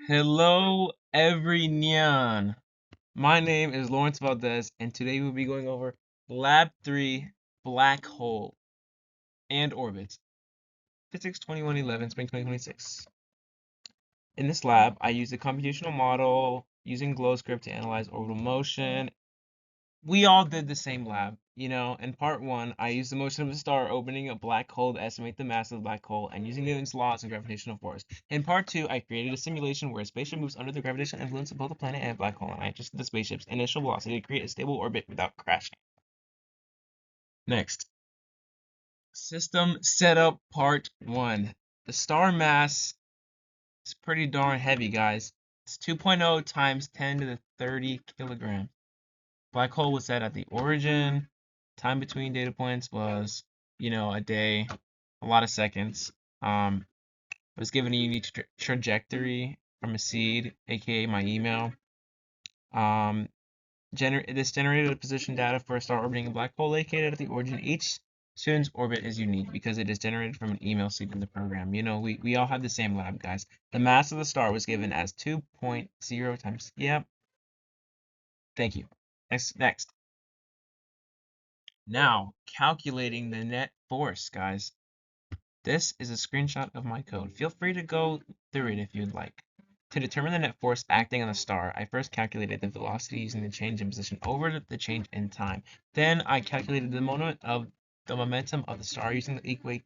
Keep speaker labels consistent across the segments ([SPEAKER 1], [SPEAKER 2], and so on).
[SPEAKER 1] Hello, everyone. My name is Lawrence Valdez, and today we'll be going over Lab 3 Black Hole and Orbits, Physics 2111, Spring 2026. In this lab, I used a computational model using GlowScript to analyze orbital motion. We all did the same lab. In part one, I used the motion of a star opening a black hole to estimate the mass of the black hole and using Newton's laws and gravitational force. In part two, I created a simulation where a spaceship moves under the gravitational influence of both a planet and a black hole, and I adjusted the spaceship's initial velocity to create a stable orbit without crashing. Next, system setup part one. The star mass is pretty darn heavy, guys. It's 2.0 times 10 to the 30 kilograms. Black hole was set at the origin. Time between data points was, a day, a lot of seconds. I was given a unique trajectory from a seed, aka my email. This generated a position data for a star orbiting a black hole located at the origin. Each student's orbit is unique because it is generated from an email seed in the program. We all have the same lab, guys. The mass of the star was given as 2.0 times. Yep. Thank you. Next. Now, calculating the net force, guys. This is a screenshot of my code. Feel free to go through it if you'd like. To determine the net force acting on the star, I first calculated the velocity using the change in position over the change in time. Then I calculated the momentum of the star using the equation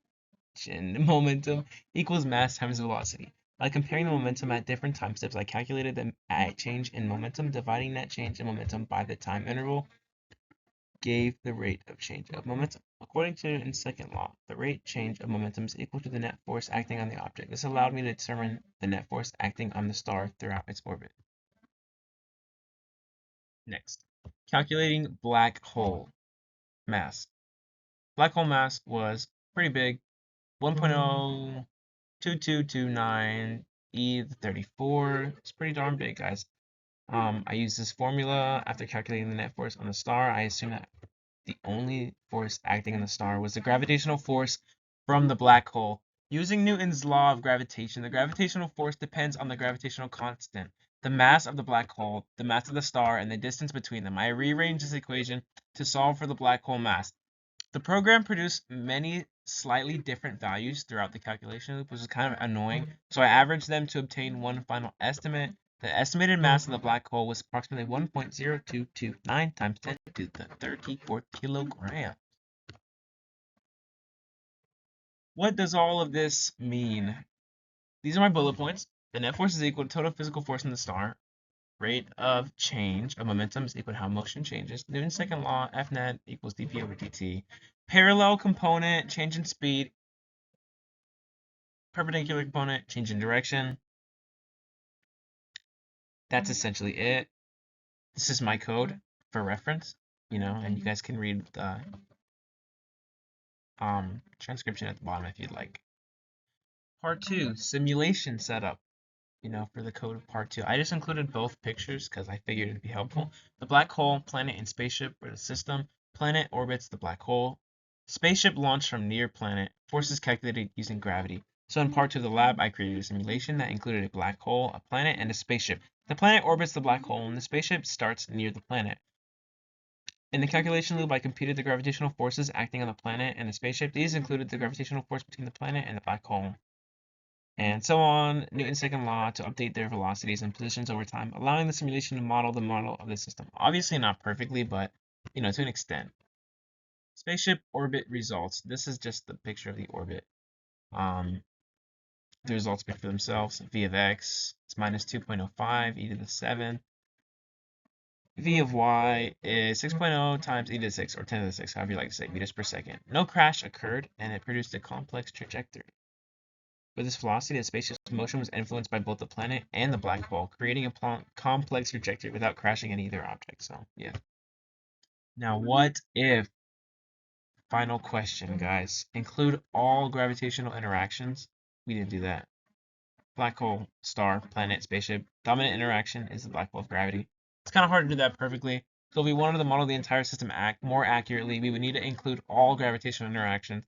[SPEAKER 1] momentum equals mass times velocity. By comparing the momentum at different time steps, I calculated the change in momentum, dividing that change in momentum by the time interval gave the rate of change of momentum. According to Newton's second law, the rate change of momentum is equal to the net force acting on the object. This allowed me to determine the net force acting on the star throughout its orbit. Next, calculating black hole mass. Black hole mass was pretty big, 1.02229 e to the 34. It's pretty darn big, guys. I used this formula after calculating the net force on the star. I assume that the only force acting on the star was the gravitational force from the black hole. Using Newton's law of gravitation, the gravitational force depends on the gravitational constant, the mass of the black hole, the mass of the star, and the distance between them. I rearranged this equation to solve for the black hole mass. The program produced many slightly different values throughout the calculation loop, which was kind of annoying, so I averaged them to obtain one final estimate. The estimated mass of the black hole was approximately 1.0229 times 10 to the 34th kilogram. What does all of this mean? These are my bullet points. The net force is equal to total physical force in the star. Rate of change of momentum is equal to how motion changes. Newton's second law, F net equals dp over dt. Parallel component, change in speed. Perpendicular component, change in direction. That's essentially it. This is my code for reference, and you guys can read the transcription at the bottom if you'd like. Part 2, simulation setup, for the code of part 2. I just included both pictures because I figured it'd be helpful. The black hole, planet, and spaceship were the system. Planet orbits the black hole. Spaceship launched from near planet. Forces calculated using gravity. So in part 2 of the lab, I created a simulation that included a black hole, a planet, and a spaceship. The planet orbits the black hole, and the spaceship starts near the planet. In the calculation loop, I computed the gravitational forces acting on the planet and the spaceship. These included the gravitational force between the planet and the black hole, and so on. Newton's second law to update their velocities and positions over time, allowing the simulation to model the model of the system. Obviously not perfectly, but, to an extent. Spaceship orbit results. This is just the picture of the orbit. The results speak for themselves. V of x is minus 2.05 e to the 7. V of y is 6.0 times e to the 6, or 10 to the 6, however you like to say, meters per second. No crash occurred, and it produced a complex trajectory. With this velocity, the spaceship's motion was influenced by both the planet and the black hole, creating a complex trajectory without crashing any other object. So, yeah. Now, what if? Final question, guys. Include all gravitational interactions. We didn't do that. Black hole, star, planet, spaceship. Dominant interaction is the black hole of gravity. It's kind of hard to do that perfectly. So if we wanted to model the entire system more accurately, we would need to include all gravitational interactions,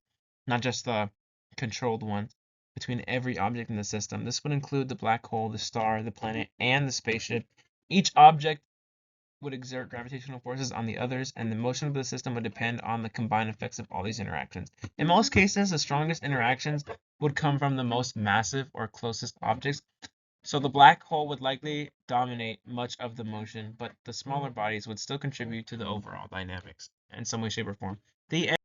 [SPEAKER 1] not just the controlled ones. between every object in the system. This would include the black hole, the star, the planet, and the spaceship. Each object would exert gravitational forces on the others, and the motion of the system would depend on the combined effects of all these interactions. In most cases, the strongest interactions would come from the most massive or closest objects. So the black hole would likely dominate much of the motion, but the smaller bodies would still contribute to the overall dynamics in some way, shape, or form. The